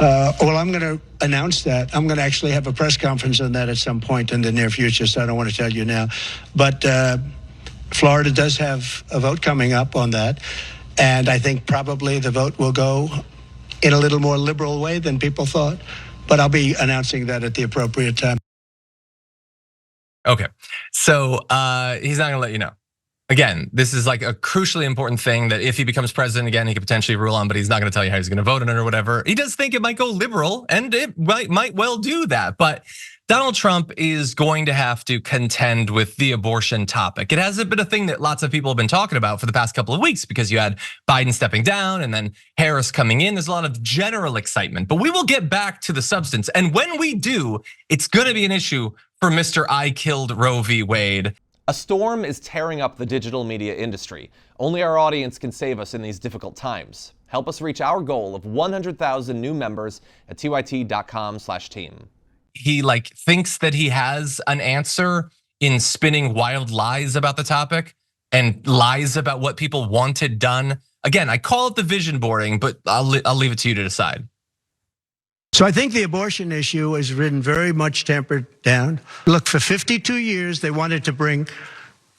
Well, I'm going to announce that. I'm going to actually have a press conference on that at some point in the near future, so I don't want to tell you now. But Florida does have a vote coming up on that, and I think probably the vote will go in a little more liberal way than people thought. But I'll be announcing that at the appropriate time. Okay, so he's not going to let you know. Again, this is like a crucially important thing that if he becomes president again, he could potentially rule on, but he's not gonna tell you how he's gonna vote on it or whatever. He does think it might go liberal, and it might well do that. But Donald Trump is going to have to contend with the abortion topic. It hasn't been a thing that lots of people have been talking about for the past couple of weeks because you had Biden stepping down and then Harris coming in. There's a lot of general excitement, but we will get back to the substance. And when we do, it's gonna be an issue for Mr. I killed Roe v. Wade. A storm is tearing up the digital media industry. Only our audience can save us in these difficult times. Help us reach our goal of 100,000 new members at tyt.com/team. He thinks that he has an answer in spinning wild lies about the topic and lies about what people wanted done. Again, I call it the vision boarding, but I'll leave it to you to decide. So I think the abortion issue has been very much tempered down. Look, for 52 years, they wanted to bring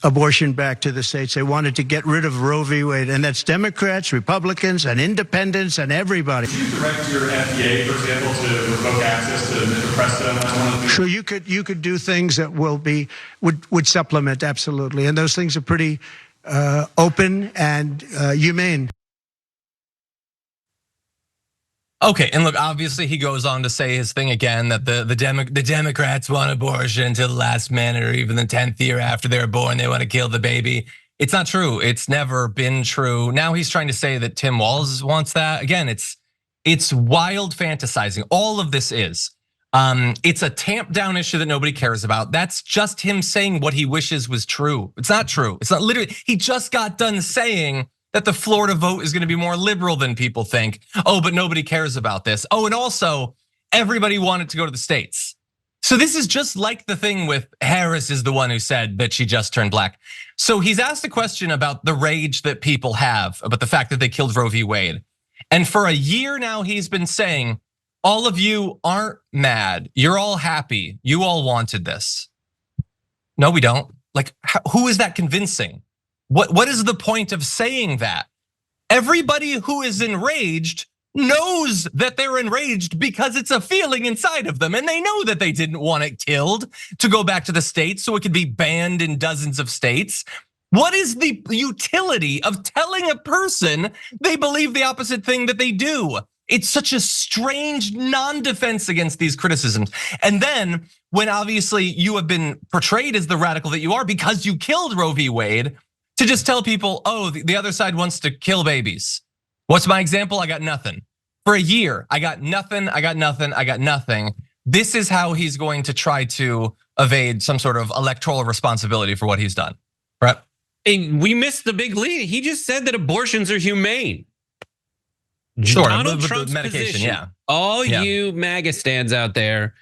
abortion back to the states. They wanted to get rid of Roe v. Wade, and that's Democrats, Republicans, and independents, and everybody. Can you direct your FDA, for example, to revoke access to mifepristone? Sure, you could do things that would supplement, absolutely, and those things are pretty open and humane. Okay, and look, obviously he goes on to say his thing again that the Democrats want abortion until the last minute or even the 10th year after they're born. They want to kill the baby. It's not true. It's never been true. Now he's trying to say that Tim Walz wants that. Again, it's wild fantasizing. All of this is. It's a tamped down issue that nobody cares about. That's just him saying what he wishes was true. It's not true. It's not literally. He just got done saying that the Florida vote is gonna be more liberal than people think. Oh, but nobody cares about this. Oh, and also everybody wanted to go to the states. So this is just like the thing with Harris is the one who said that she just turned black. So he's asked a question about the rage that people have about the fact that they killed Roe v. Wade. And for a year now, he's been saying, all of you aren't mad. You're all happy. You all wanted this. No, we don't. Who is that convincing? What is the point of saying that? Everybody who is enraged knows that they're enraged because it's a feeling inside of them, and they know that they didn't want it killed to go back to the states so it could be banned in dozens of states. What is the utility of telling a person they believe the opposite thing that they do? It's such a strange non-defense against these criticisms. And then when obviously you have been portrayed as the radical that you are because you killed Roe v. Wade, to just tell people, oh, the other side wants to kill babies. What's my example? I got nothing. For a year, I got nothing, I got nothing, I got nothing. This is how he's going to try to evade some sort of electoral responsibility for what he's done. Brett? And we missed the big lead. He just said that abortions are humane. Sure, Donald Trump's medication, position, yeah. All you MAGA stands out there,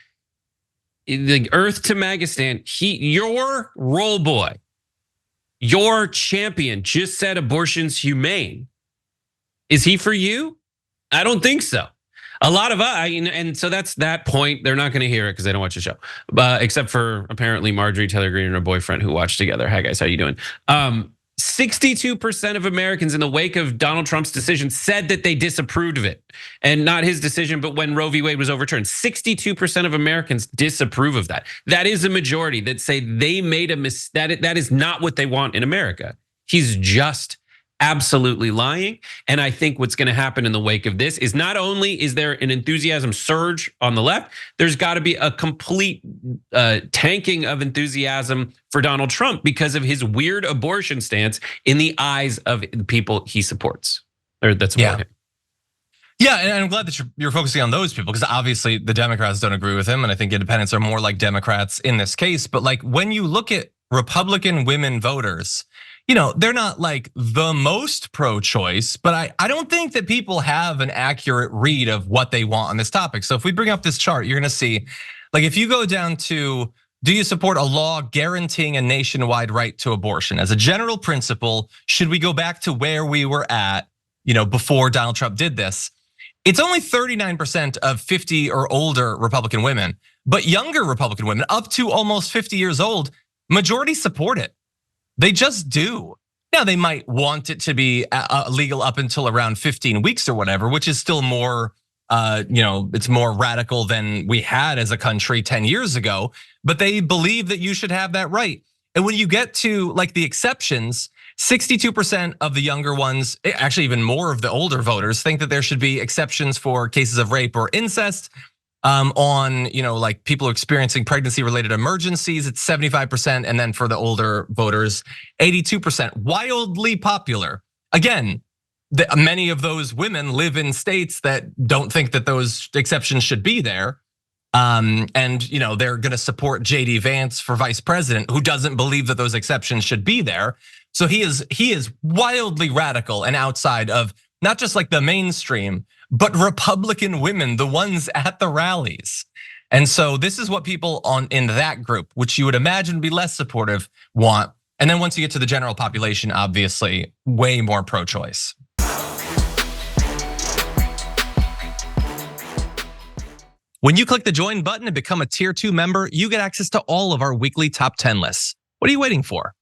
the Earth to MAGA stand, your role boy, your champion just said abortion's humane. Is he for you? I don't think so. A lot of and so that's that point. They're not going to hear it because they don't watch the show, except for apparently Marjorie Taylor Greene and her boyfriend who watch together. Hi guys, how you doing? 62% of Americans in the wake of Donald Trump's decision said that they disapproved of it, and not his decision, but when Roe v. Wade was overturned. 62% of Americans disapprove of that. That is a majority that say they made a mistake. That is not what they want in America. He's just absolutely lying. And I think what's going to happen in the wake of this is not only is there an enthusiasm surge on the left, there's got to be a complete tanking of enthusiasm for Donald Trump because of his weird abortion stance in the eyes of the people he supports, or that support him. Yeah, and I'm glad that you're focusing on those people because obviously the Democrats don't agree with him, and I think independents are more like Democrats in this case. But when you look at Republican women voters, they're not the most pro-choice, but I don't think that people have an accurate read of what they want on this topic. So if we bring up this chart, you're gonna see, if you go down to, do you support a law guaranteeing a nationwide right to abortion? As a general principle, should we go back to where we were at, before Donald Trump did this? It's only 39% of 50 or older Republican women, but younger Republican women, up to almost 50 years old, majority support it. They just do. Now, they might want it to be legal up until around 15 weeks or whatever, which is still more, it's more radical than we had as a country 10 years ago, but they believe that you should have that right. And when you get to like the exceptions, 62% of the younger ones, actually even more of the older voters, think that there should be exceptions for cases of rape or incest. On like people experiencing pregnancy-related emergencies, it's 75%, and then for the older voters, 82%. Wildly popular. Again, many of those women live in states that don't think that those exceptions should be there. And they're gonna support JD Vance for vice president, who doesn't believe that those exceptions should be there. So he is wildly radical and outside of not just like the mainstream, but Republican women, the ones at the rallies. And so this is what people in that group, which you would imagine would be less supportive, want. And then once you get to the general population, obviously way more pro-choice. When you click the join button and become a tier 2 member, you get access to all of our weekly top 10 lists. What are you waiting for?